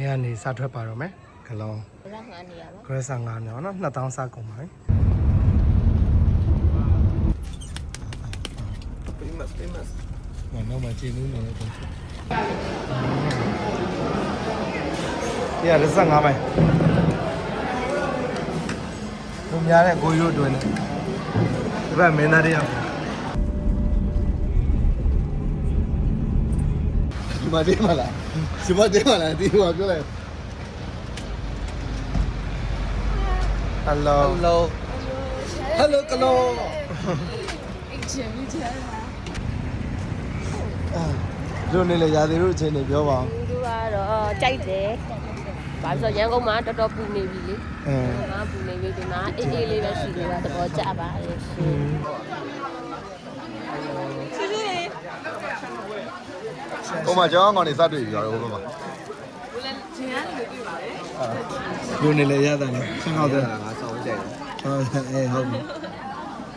ကနေစထွက်ပါတော့မယ်ဂလုံးဂရက်စာ9နော်2000စကုန်ပါပြီfamous နော်မကြည့်လို့လည်းတော့ဒီက15မိုင်ဘုံများတဲ့ကိုရိုးအတွင်းနဲ့ဒီဘက်မင်းသားတယောက်ဒီမှာတင်းမလားဒီမှာတင်းမလားဒီမှာပြောလိုက် Hello Hello ကလောတို့နေလေရာသီတို့အချိန်နေပြောပါအောင်သူကတော့ကြိုက်တယ်ဘာလို့ဆိုရန်ကုန်မှာတော်တော်ပူနေပြီလေငါပူနေပြီဒီမှာအေးအေးလေးပဲရှိနေတာသဘောကျပါတယ်ရှင်ဟိုမှာကျောင်းကောင်နေစတွေ့ပြီရောဟိုမှာတို့နေလေရတာလေဆင်းောက်တယ် ငါဆောင်းကြိုက်တယ် ဟုတ်ဟုတ်ပြီ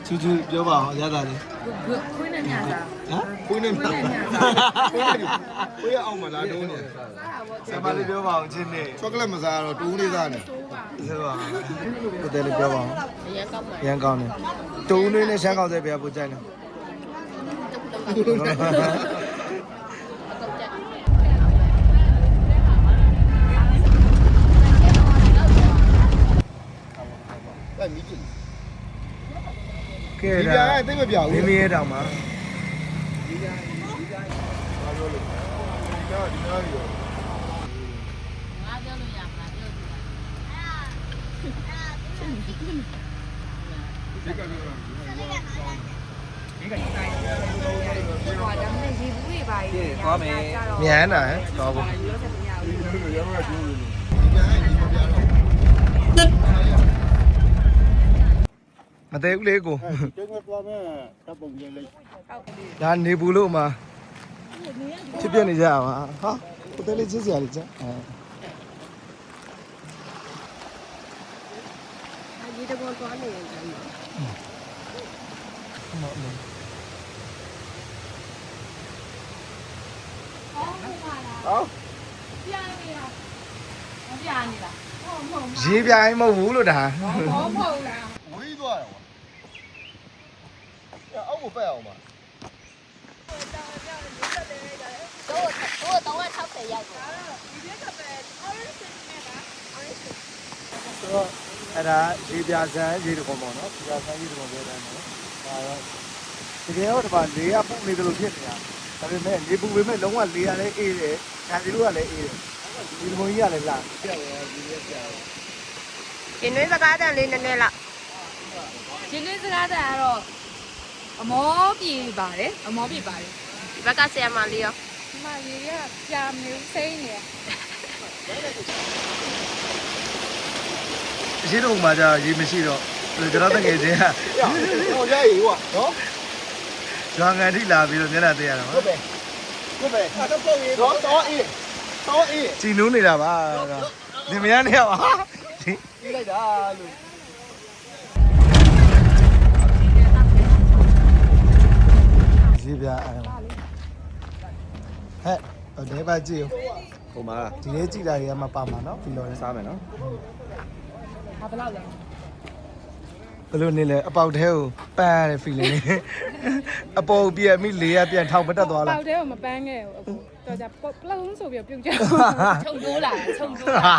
ချူချူပြောပါအောင်ရတာလေ ခွေးနဲ့ညစာ ဟမ် ခွေးနေမှာခွေးရအောင်မလားတုံးနေဆရာမလေးပြောပါအောင်ချင်းနေ ချောကလက်မစားတော့တူးလေးစားနေ ဆိုပါကိုတယ်လေးပြောပါအောင် ရန်ကောက်မှာ ရန်ကောင်းတယ်တုံးလေးနဲ့ရှမ်းကောင်းတဲ့ပြပူကြိုက်တယ် အဲ့မိကြီး ကဲ ဒီပြားတိတ်မပြောင်း မ ဘူး င်းမရဲတောင်မှာ ဘာလို့လဲကျောင်းဒီနားရီရော ငါပြောလို့ရမှာပြောကြည့်မြန်တာဟဲ့တော့ဘူးမသေးဘူးလေကို ကျင်းသွားမယ်တပ်ပုံရလေး ဒါနေဘူးလို့မှာဖြစ်ပြနေကြပါဟာကိုတယ်လေးချစ်စရာလေးချမ်းရေတဘောသွားနေတယ်ကြာပြီရေးပြိုင်မဟုတ်ဘူးလို့ဒါ ဝေးသွားတယ်ကွာအောက်ကိုပက်အောင်ပါတော့360ရောက်တယ်ဆိုတော့အဲ့ဒါရေးပြဆန်းရေးတကုံပေါ့နော်ပြဆန်းရေးတကုံပြောတယ်နော်ဒါတော့တကယ်တော့ဒီမှာလေကပုတ်နေတယ်လို့ဖြစ်နေတာဒါပေမဲ့လေပူပေမဲ့လုံးဝလေရလည်းအေးတယ်ညာစီတို့ကလည်းအေးတယ်ဒီဘုံကြီးကလည်းလာပြက်ရောဒီရက်ပြက်ရော ရှင်နှင်းစကားတန်လေးနည်းနည်းလောက်ရှင်နှင်းစကားတန်ကတော့အမောပြေပါတယ်အမောပြေပါတယ်ဒီဘက်ကဆရာမလေးရောဒီမှာရေကပြာမလို့စိမ့်နေတယ်အရှိတို့မှာじゃရေမရှိတော့ကျွန်တော်တကယ်ချင်းက ဟိုရည်ကွာနော် ရွာငံထိလာပြီးတော့မျက်နှာသေးရတာပါ ဟုတ်ပဲအဲ့တော့ပုံရတော့အေးကြည်နူးနေတာပါဒီမရနေရပါ ပြီးလိုက်တာလို့ ရေးပြအဲ့ဟဲ့ဒါပါကြည့် ဟိုမှာ ဒီလေးကြည့်တာတွေကမပါမှာနော်ဖီလော်လေး စားမယ်နော် ဘယ်လောက်လဲ ဘယ်လိုနေလဲအပေါက်သေးကိုပန်းရတဲ့ဖီလင်းလေးအပေါ်ပြက်မိလေးရပြန်ထောက်မတက်သွားလား ပေါက်တဲ့ကိုမပန်းခဲ့ဘူးအခုတော့じゃပလုံးဆိုပြီးပြုတ်ကြ ခြုံတိုးလာခြုံတိုးလာ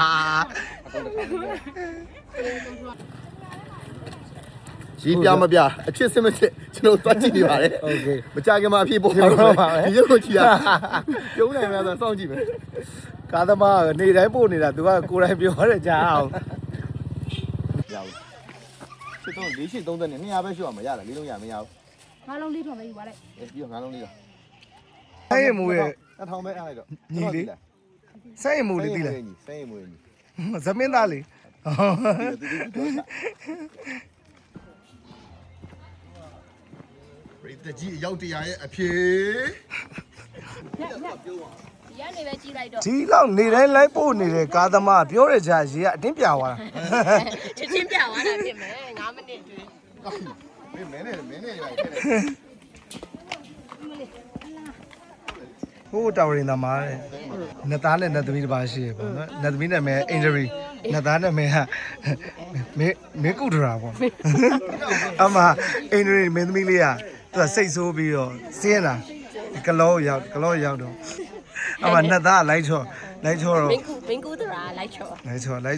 ရီးပြမပြအဖြစ်စစ်မဖြစ်ကျွန်တော်တွားကြည့်နေပါတယ် โอเค မကြခင်မှာအဖြစ်ပေါ်ပါတော့ဒီရုပ်ကိုကြည့်တာကျုံးနိုင်မှာဆိုစောင့်ကြည့်မယ် ကားသမားကနေတိုင်းပို့နေတာသူကကိုယ်တိုင်ပြောတယ်ကြားအောင် ရအောင်စစ်တော့၄ရှစ်30နဲ့200ပဲရှိအောင်မရတာလေးလုံးရမရဘူး ငါလုံးလေးထွန်လေးယူပါလိုက် ပြီးတော့9လုံးလေးတော့ ဆိုင်ရမူရဲ့ 2000ပဲအားလိုက်တော့ ဆိုင်ရမူလေးသိလား စိတ်ရမွေးညီ သမင်းသားလေး တကြီးရောက်တရားရဲ့အဖြေ ဒီကနေပဲကြည့်လိုက်တော့ ဒီလောက်နေတိုင်းလိုက်ပို့နေတဲ့ကားသမားပြောတဲ့ကြားရေကအတင်းပြသွားတာ ချက်ချင်းပြသွားတာဖြစ်မယ်9မိနစ်တွင်း မင်းနဲ့လိုက်ခဲ့တယ် ဟိုးတာဝရင်သားမှာတဲ့နှစ်သားနဲ့နှစ်သမီးတစ်ပါးရှိရပေါ့နော်နှစ်သမီးနာမည် injury နှစ်သားနာမည်ကမေကုဒရာပေါ့အမ injury မင်းသမီးလေးကသူကစိတ်ဆိုးပြီးတော့စင်းလာကလောရောက်တော့အမနှစ်သားလိုက်ချောတော့မင်းကူတရာလိုက်ချော လိုက်ချောတဲ့အ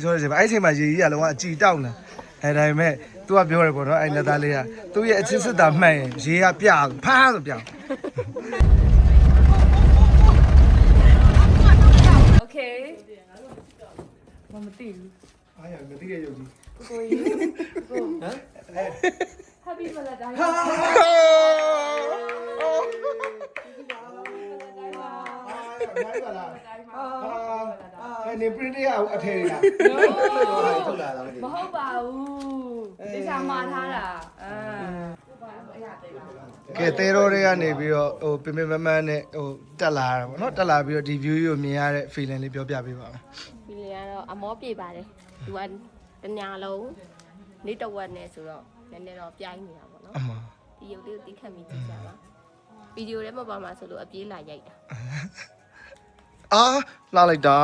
ချိန်မှာရေကြီးကလုံးဝအကြည်တောက်လာအဲဒါပေမဲ့ तू ကပြောတယ်ပေါ့နော်အဲနှစ်သားလေးကသူ့ရဲ့အချစ်စစ်တာမှန်ရင်ရေကပြဖားဆိုပြ โอเคမသိဘူး အားရမသိတဲ့ရုပ်ကြီး Happy Valentine နေ print ရအောင်အထည်ရ ထုတ်လာတာမသိ မဟုတ်ပါဘူးတခြားမှာထားတာကဲတဲတော်တွေကနေပြီးတော့ဟိုပင်ပင်မမန်းနဲ့ဟိုတက်လာတာပေါ့နော်တက်လာပြီးတော့ဒီ view ကိုမြင်ရတဲ့ feeling လေးပြောပြပေးပါဦး ဒီလေကတော့အမောပြေပါတယ်သူကတညာလုံးနေတဝက်နဲ့ဆိုတော့နည်းနည်းတော့ပြိုင်းနေတာပေါ့နော် အမ ဒီရုပ်လေးကိုတိခတ်မိကြည့်ကြပါဗီဒီယိုထဲမှာပါမှာဆိုလို့အပြေးလာရိုက်တာ အာလာလိုက်တာ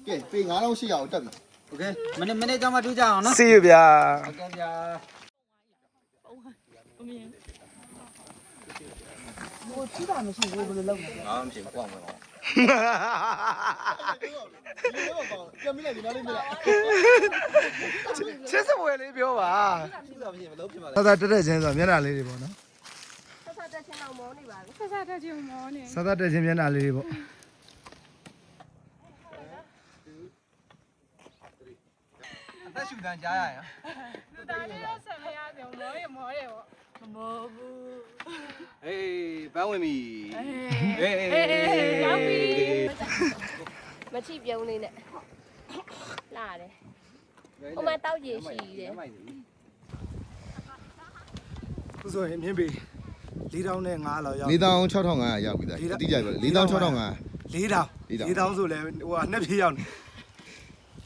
ကဲပေ9800အောင်တက်ပြီ โอเคမနေ့ကျမှတူးကြအောင်နော် See you ဗျာ ဟုတ်ကဲ့ဗျာ ကိုကြည့်တာမရှိဘူးဘယ်လိုလုပ်လဲ အားမဖြစ်ပေါ့မယ်ပြန်မိလိုက်ဒီနားလေးမိလိုက် ချစ်စပွဲလေးပြောပါ သူ့ကမရှိမလုံးဖြစ်ပါလေ သာသာတက်တက်ချင်းဆိုမျက်နှာလေးတွေပေါ့နော် ဆက်ဆက်တက်ချင်းတော့မောနေပါဘူး ဆက်ဆက်တက်ချင်းမောနေ သာသာတက်ချင်းမျက်နှာလေးတွေပေါ့ အသက်ရှူတန်းကြားရရင် လူသားလေးတော့ဆက်မရသေးဘူးမောရပေါ့ မောဘူး ဟေးပန်းဝင်ပြီဟေး ရောက်ပြီ မချိပြုံးလေးနဲ့လာတယ်ဟိုမှာတောက်ရည်ရှိတယ် ခုဆိုရင်မြင်ပြီ4000နဲ့5လောက်ရောက် 46,500ရောက်ပြီသားအတိကျပြော46,500 4000ဆိုလဲဟိုကနှစ်ပြေးရောက်နေ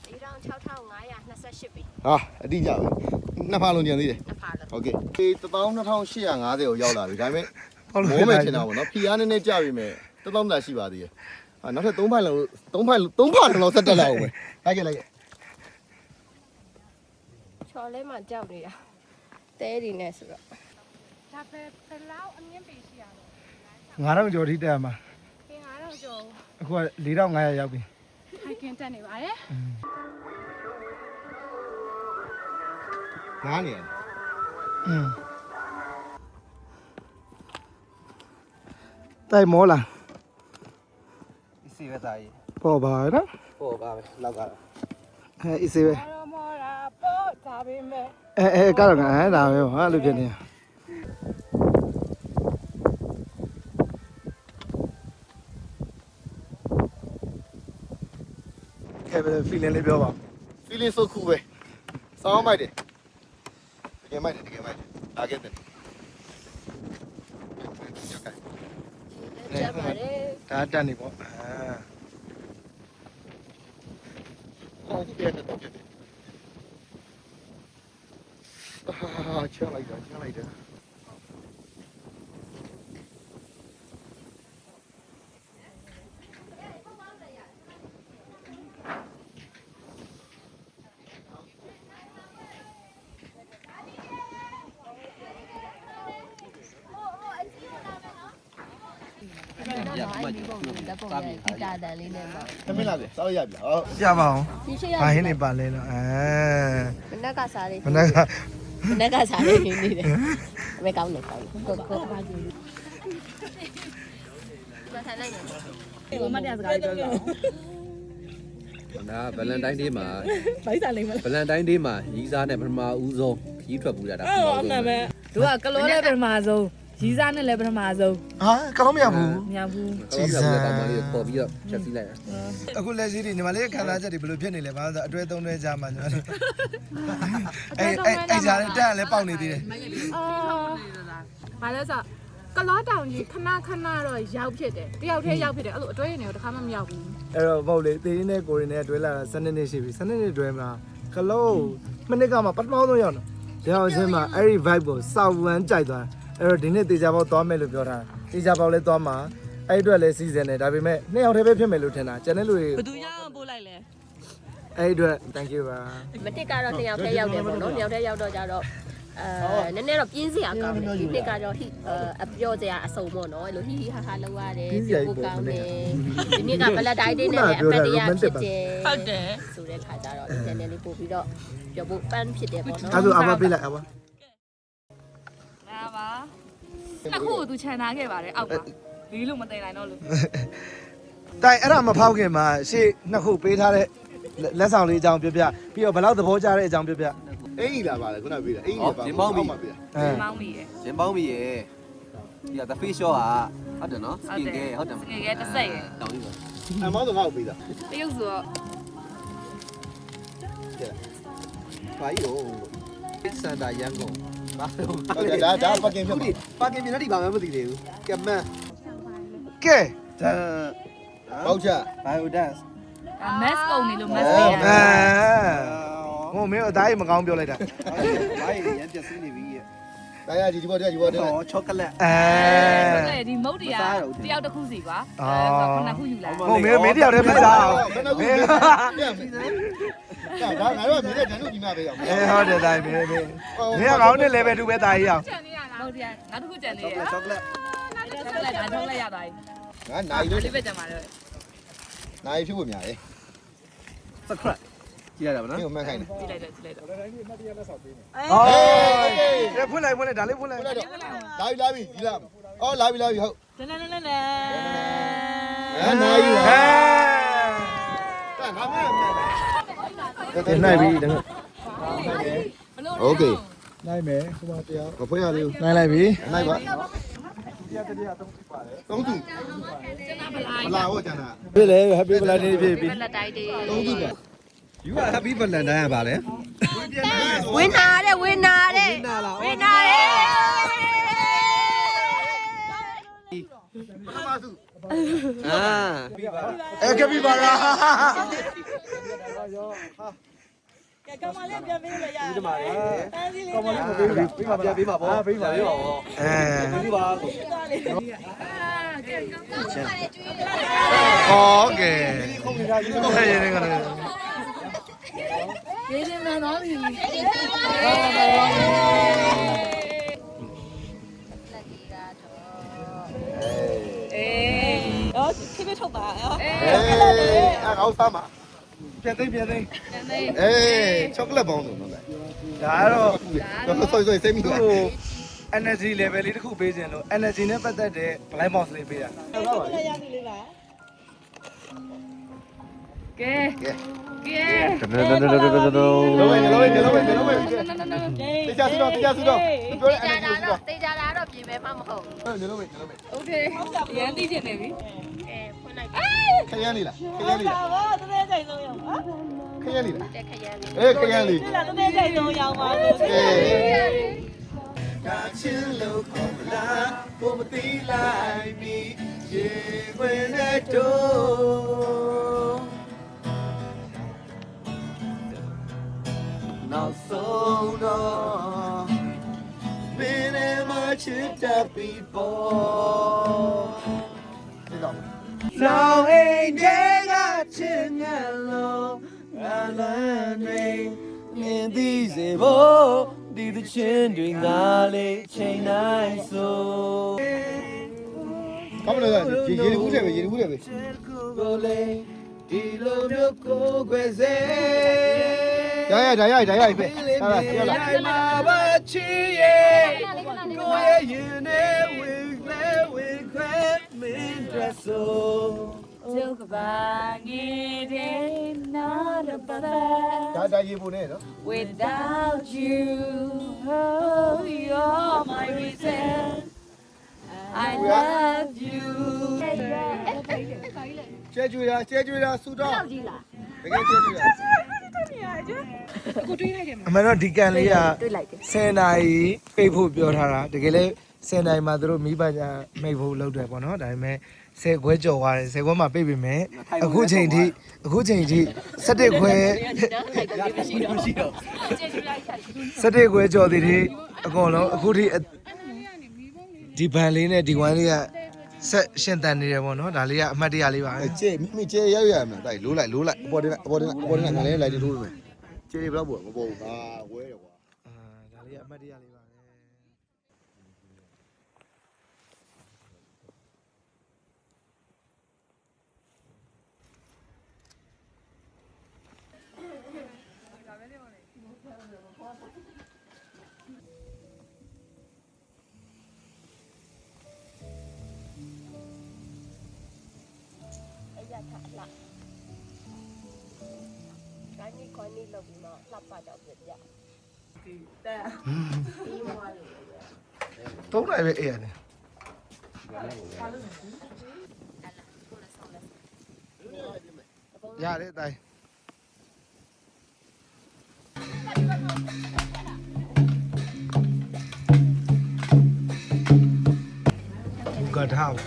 46,528ပြီ ဟာအတိကျပဲနှစ်ဖာလုံးကျန်သေးတယ် နှစ်ဖာလို့ ဟုတ်ကဲ့ဒီ12850ကိုရောက်လာပြီဒါပေမဲ့မိုးမယ်ထင်တာပေါ့နော်ဖီအားနည်းနည်းကြပြီမဲ့1000တာရှိပါသေးတယ်ဟာနောက်ထပ်3ဖာလုံးလောက်ဆက်တက်လာအောင်ပဲလိုက်ခဲ့ ချော်လဲမှကြောက်နေတာတဲတွေနဲ့ဆိုတော့ ဒါပဲဘယ်လောက်အမြင့်ပေရှိရလဲ 9000ကျော်ထိတက်မှာ ပင်9000ကျော် အခုက4500ရောက်ပြီ ဟိုက်ကင်းတက်နေပါတယ် နားနေရ တိုက်မောလား အစီပဲသားကြီး ပေါ်ပါနော် ပေါ့ပါပဲလောက်ကတော့ အေးစေးပဲ မောတာပေါ့ဒါပေမဲ့ ကတော့ဒါပဲဟာလို့ဖြစ်နေကဲဘယ် feeling လေးပြောပါ feeling so cool ပဲစောင်းမိုက်တယ်တကယ်မိုက်တယ်လာခဲ့တယ် ကြပါတယ် ဒါတက်နေပေါ့ ဟုတ်ကဲ့တော့ဖြစ်တယ်အာချလိုက်တာ ရပါမယ်ဓာတ်ပုံနဲ့ဂီတာတန်လေးနဲ့ပါ သမင်းလာပြီစောက်ရပြီဟုတ် ပြပါအောင် ဒီရှိရ ဘာဟင်းနေပါလဲလို့မနက်ကစားလေး မနေ့က မနက်ကစားလေးနေတယ်အမေကောင်းနေကောင်းကိုပါကြည့်ဘာထိုင်လိုက်နေကိုမတရားစကားပြောပြော နာဗလန်တိုင်းဒေးမှာဗိုက်စားလိမ့်မလားဗလန်တိုင်းဒေးမှာရီးစားနဲ့ပထမဦးဆုံးခီးထွက်ပူတာဒါပထမဦးဆုံးပဲ တို့ကကလောလည်းပထမဆုံးရီးစားနဲ့လည်းပထမဆုံး ဟာကောင်းမရဘူး မရဘူး ကြည်စားတောင်မလေးကိုခေါ်ပြီးတော့ချက်စီးလိုက်တာ အခုလက်ရှိဒီညီမလေးခံစားချက်တွေဘယ်လိုဖြစ်နေလဲဘာလို့အတွဲသုံးတွဲကြမှာညီမလေးအဲ့ကြားတက်လည်းပေါက်နေသေးတယ် ဘာလဲဆိုကလောတောင်ကြီးခဏခဏတော့ရောက်ဖြစ်တယ်တယောက်တည်းရောက်ဖြစ်တယ်အဲ့လိုအတွဲနေတော့တစ်ခါမှမရောက်ဘူး အဲ့တော့ပေါ့လေတေးရင်းနဲ့ကိုရင်းနဲ့တွဲလာတာ7နှစ်ရှိပြီ7နှစ်တွဲမှာကလုံးမနစ်ကမှပထမဆုံးရောက်တော့ရောက်ချင်းမှာအဲ့ဒီ vibe ကိုစောက်ဝမ်းကြိုက်သွားအဲ့တော့ဒီနေ့တေချာပေါက်သွားမယ်လို့ပြောတာဒီ တေချာပေါက်လဲသွားမှာအဲ့အတွက်လဲစီစဉ်တယ်ဒါပေမဲ့2ယောက်တည်းပဲဖြစ်မယ်လို့ထင်တာကျန်တဲ့လူတွေ ဘသူရအောင်ပို့လိုက်လဲ အဲ့အတွက် thank you ပါ မတစ်ကတော့2ယောက်တည်းရောက်တယ်ပေါ့နော်2ယောက်တည်းရောက်တော့ကြတော့နည်းနည်းတော့ပြင်းစရာကောင်းတယ်ဒီတစ်ကတော့အပြောစရာအစုံပေါ့နော်အဲ့လိုဟီဟီဟာဟာလောက်ရတယ်ကိုကောင်းတယ်ဒီနေ့ကဘလက်တိုင်းတင်းနဲ့အပတ်တရားဖြစ်တယ်ဟုတ်တယ်ဆိုတဲ့ခါကျတော့နည်းနည်းလေးပို့ပြီးတော့ပြောဖို့ပန်းဖြစ်တယ်ပေါ့နော် အဲ့ဒါအမပေးလိုက်အမ နားပါနှစ်ခုကိုသူခြံထားခဲ့ပါတယ်အောက်ပါဒီလိုမသိနိုင်တော့လို့ တိုင်အဲ့ဒါမဖောက်ခင်မှာရှေ့2ခုပေးထားတဲ့လက်ဆောင်လေးအကြောင်းပြပြပြီးတော့ဘယ်လောက်သဘောကျတဲ့အကြောင်းပြပြ အင်ကြီးလာပါလေခုနပြေးတာအင်ကြီးပါပေးတာ မောင်းမိရဲ့ ရင်ပေါင်းပြီရဲ့ဒီက the face shot ဟုတ်တယ်နော် skin care ဟုတ်တယ် skin care တစ်ဆက်ရဲ့ တောင်းပြီ အမောင်းတော့ငါ့ကိုပေးတာ တရုပ်ဆိုတော့ ဘာကြီးတော့ စန်တာရန်ကုန်ဘာလို့ ဟုတ်တယ်ဒါပကင်ဖြစ်ပါ ပါကင်မြင်တဲ့ဒီဘာမှမသိသေးဘူးကမန် ကဲ ပေါက်ချ bio dance mask ကုန်နေလို့ mask ပေးရ ဟိုမင်းအသားကြီးမကောင်းပြောလိုက်တာ ဘာကြီးရန်ပြစီးနေပြီရဲ့ ဒါရဒီဘောတဲ့ဒီဘောတဲ့ ဟောချောကလက် ဟုတ်တယ်ဒီမုတ်တရားတယောက်တစ်ခုစီကွာဆိုခုနှစ်ခုယူလာ ဟိုမင်းတယောက်တည်းမစားအောင် ဘယ်နှခုလဲဒါငါတို့ကမြင်တဲ့ဒန်တို့ဒီမှာပဲအောင် ဟုတ်တယ်တိုင်းမင်းကကောင်းတဲ့ level 2ပဲတာကြီးအောင် မုတ်တရားနောက်တစ်ခုကြံသေးတယ် ချောကလက် ဆက်လိုက်တာထုတ်လိုက်ရသွားပြီ ငါနိုင်လို့ လေးပဲကြံပါတော့ နိုင်ဖြစ်ဖို့များတယ် စခရက်ကြည့်ရတာဗောနော် မင်းကိုမှန်ခိုင်းတယ် ကြည့်လိုက်တော့ကြည့်လိုက်တော့ ဟောဖွင့်လိုက်ဒါလေးဖွင့်လိုက် လာပြီဒီလားအော်လာပြီဟုတ် နည်းနည်းနည်းနည်း နိုင်ပြီဟဲ့ငါမ တင်နိုင်ပြီတကယ် โอเค နိုင်မယ်ဟိုမှာတရား မဖွင့်ရသေးဘူး နိုင်လိုက်ပြီ နိုင်ပါ တရား3ခုပါတယ် သုံးသူမလာဟုတ်ကျန်တာ ပြီလေ happy birthday ဖြစ်ပြီ ဘလက်တိုင်းတင်း သုံးသူပါ you are happy valentine ရပါလေ ဝင်နာတဲ့ဝင်နာတဲ့ဝင်နာတဲ့ ပထမစု အာ အဲကပြီပါလား ဒီမှာလေကောင်းပါလေမပေးဘူးပေးပါပေးပါပေါ့ပေးပါလေ အဲ ဒီပါကို โอเคခုံနေတာရေးတော့ရေးနေကြတယ် ရေးနေမှတော့ပြီအေးတော့ခေတ်ထုတ်ပါအော်အေး အကောက်သားမှာ ပြန်သိမ်း နေနေ အေးချောကလက်ပေါင်းစုံတော့လေ ဒါကတော့ ဆိုစိတ်မိသွား ဟို energy level လေးတစ်ခုပေးခြင်းလို့ energy နဲ့ပတ်သက်တဲ့ blind box လေးပေးတာ ကဲကဲ လုံးဝတရားစုတော့ပြောရဲ တေ အဲ့ ချာ ဒါ တာတော့တေချာတာတော့ပြင်ပဲမှမဟုတ်ဘူး လုံးဝ โอเคရန်သိချင်နေပြီ ဖွင့်လိုက် ခရမ်းလေးလားခရမ်းလေးလား တကယ်ကြိုက်ဆုံးရောက်ပါ ခရမ်းလေးလား တဲ့ခရမ်းလေး အေးခရမ်းလေး ဒီလားတကယ်ကြိုက်ဆုံးရောက်ပါလို့ အေး ကာချင်းလို့ခေါ်မလားဘုမတိလိုက်ပြီရေခွေနဲ့တို့နောက်ဆုံးတော့မင်းနဲ့မချစ်တတ်ပြီးပေါ် ဒီတော့ လောင်အိမ်တွေကချစ်ငတ်လို့အလန်းတွေမြင်သိစေဖို့ဒီသချင်းတွေငါလေးချိန်တိုင်းဆို ဘာမလို့လဲရေဘူးတယ်ပဲရေဘူးတယ်ပဲ ကိုလေဒီလိုမျိုးကိုခွေစေ ရပဲဟာလားပြောလား မှာပါချီရဲ့ကိုရဲ့ရင်နဲ့ဝင်လဲဝင်ခွဲမင်းတို့ဆို Joke about it, not about ဒါရေဘူးနဲ့နော် without you. Oh, you're my reason. I love you. ကျဲကျွေးတာဆူတော့တကယ်ကျဲကျွေးတာ အမှန်တော့ဒီကန်လေးက တွေ့လိုက်တယ် 10နာရီပိတ်ဖို့ပြောထားတာတကယ်လဲ10နာရီမှာသူတို့မိဘညာမိတ်ဖို့လုပ်တယ်ပေါ့နော်ဒါပေမဲ့10ခွဲကြော်သွားတယ်10ခွဲမှာပိတ်ပြီမဲ့အခုချိန်ထိ17ခွဲ17ခွဲကြော်သေးတယ်အကုန်လုံးအခုထိဒီဘန်လေးနဲ့ဒီဝိုင်းလေးက ဆက်ရှင်တန်နေတယ်ပေါ့နော်ဒါလေးကအမှတ်တရလေးပါပဲ ကျဲမိကျဲရောက်ရမှာတိုက်လိုးလိုက်အပေါ်တင်ငါလည်းလိုက်ထိုးလို့မယ်ကျဲဘယ်တော့မပေါ်ဘူးဟာဝဲတယ်ကွာ ဒါလေးကအမှတ်တရလေးပါပဲ အဲ့ရထားလာကိုင်းနီခွန်နီလောက်ပြီးတော့လှပ်ပါတော့ပြပြ သုံးနိုင်ပဲအေးရတယ်ရတယ်တိုင်ကထားပါ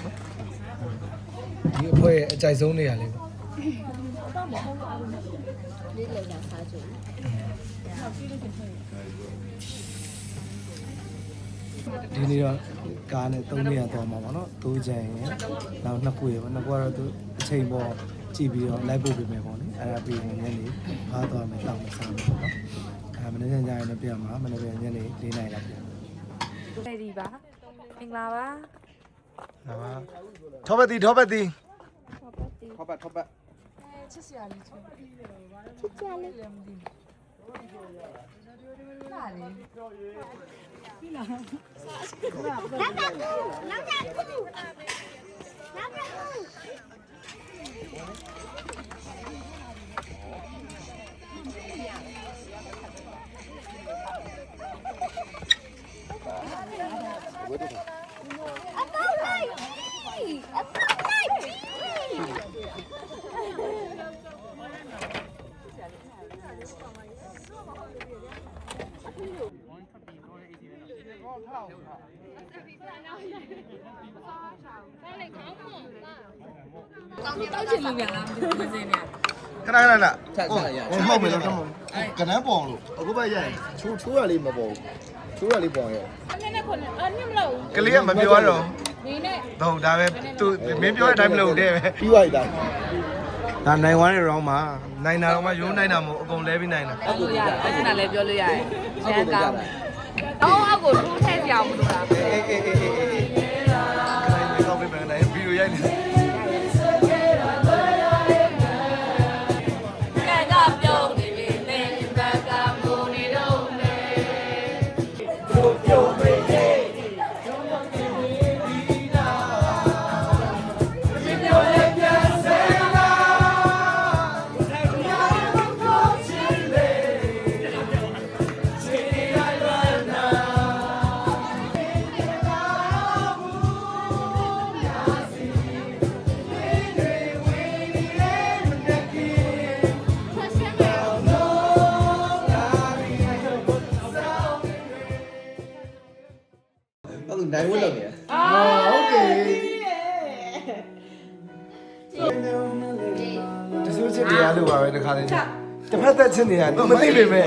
ဒီအဖွဲအကြိုက်ဆုံးနေရလေးပေါ့ လေးလည်းရစားကြည့် ဒီနေ့တော့ကားနဲ့3နေရာသွားမှာပေါ့နော်တိုးချင်ရင်နောက်2ခုရပေါ့2ခုကတော့သူအချိန်ပေါ်ကြည့်ပြီးတော့လိုက်ပို့ပေးမယ်ပေါ့နိအဲ့ဒါပြီးရင်ညနေဘာသွားမယ်တောင်းမစားမယ်ပေါ့နော်အဲ့မနေ့ညညရင်လည်းပြန်မှာမနေ့ညနေ4နာရီလောက်ပြန် တယ်ဒီပါမင်္ဂလာပါ ဟာပါထောပတ်တီထောပတ်တီ ထောက်ပတ် ချစ်စရာလေးချစ် ချစ်ကြလေး တယ်မသိဘူးလာလေပြီလားတောက်ချင်လို့ပြန်လားမသိဘူးမစင်းနေ ခဏခဏခဏ ဆက်ဆက်ရ ဟောက်မယ်လို့ကနန်းပေါင်လို့အခုပဲရရင်ချိုးရလေးမပေါ်ဘူးချိုးရလေးပေါင်ရ အနည်းနဲ့ခွန်းအနည်းမလို့ ကလေးကမပြောတော့ ဒီနဲ့ တော့ဒါပဲသူမင်းပြောတဲ့အတိုင်းမလုပ်တဲ့ပဲ ပြီးသွားပြီတိုင်း ဒါနိုင်ဝမ်းရဲ့ round မှာနိုင်တာတော့မှရိုးနိုင်တာမဟုတ်အကုန်လဲပြီးနိုင်တာ ပြောလို့ရတယ်အဲ့ဒါလည်းပြောလို့ရတယ်ရန်ကောင်းအောက်ကိုထိုးထည့်ကြအောင်မလို့လား အေးအေးအေးအေးအေးခိုင်းတော့ပြန်နိုင်ဗီဒီယိုရိုက်နေ ကဲကပြုံးနေပြီမင်းဘက်ကမူနေတော့မယ်အဲ့လိုနိုင်ဝတ်လုပ်နေတယ် တစိုးချစ်တရားလို့ပါပဲတခါလေးတစ်ဖက်သက်ချစ်နေရသူမသိပေမဲ့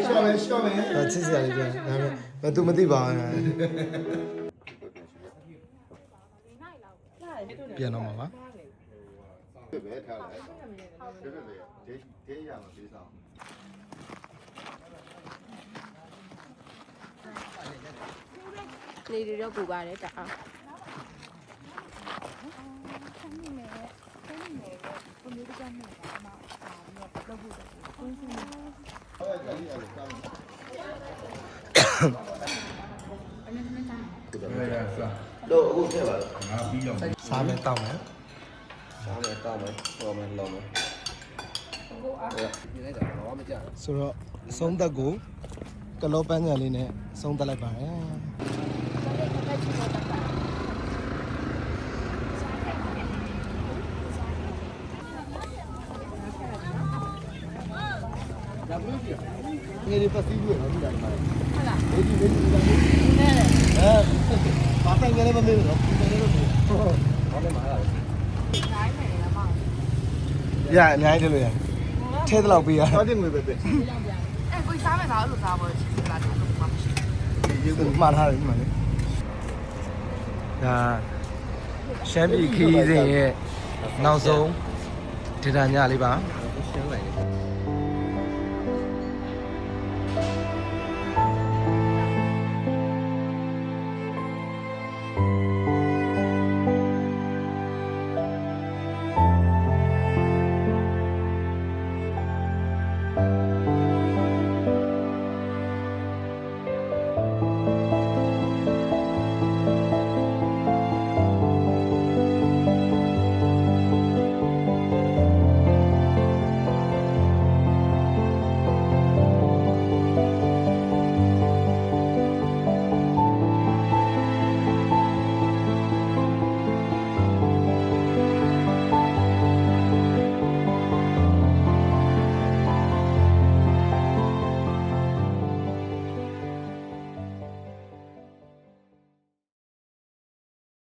ရှော့မယ် ချစ်စရာလေးပြန်ဒါပေမဲ့သူမသိပါဘူးပြန်တော့မှာပါ ပဲထားလိုက်ဒေးရမှာပေးဆောင် နေတော့ပူပါတယ်တအား တော့အခုထည့်ပါလား စားမယ်တောက်မယ် စားမယ်တောက်မယ်ပေါ်မယ်လောမယ်ဒီလိုက်တာတော့မကြဘူး ဆိုတော့အဆုံးသက်ကိုကလောပန်းညံလေးနဲ့အဆုံးသက်လိုက်ပါတယ် ငယ်လေးပတ်ပြီးပြီးတော့ဒီတိုင်းပါဟုတ်လားဒီနဲ့ဘာဆိုင်ငယ်လေးမမေးဘူးနော်ငယ်လေးမမေးဘူး ဘာလဲမှာလား ရအများကြီးတလို့ရထဲတော့ပေးရ တော်တယ်ငွေပဲပဲ အဲ့ကိုစားမယ်ပါလို့စားပါချစ်စရာတော့မှမရှိ ရ ပြေးဖို့ မှားထားတယ်ဒီမှာလေဒါရှမ်းပြည်ခီးစဉ်ရဲ့နောက်ဆုံးဒေတာညလေးပါ ရှင်းလိုက်တယ်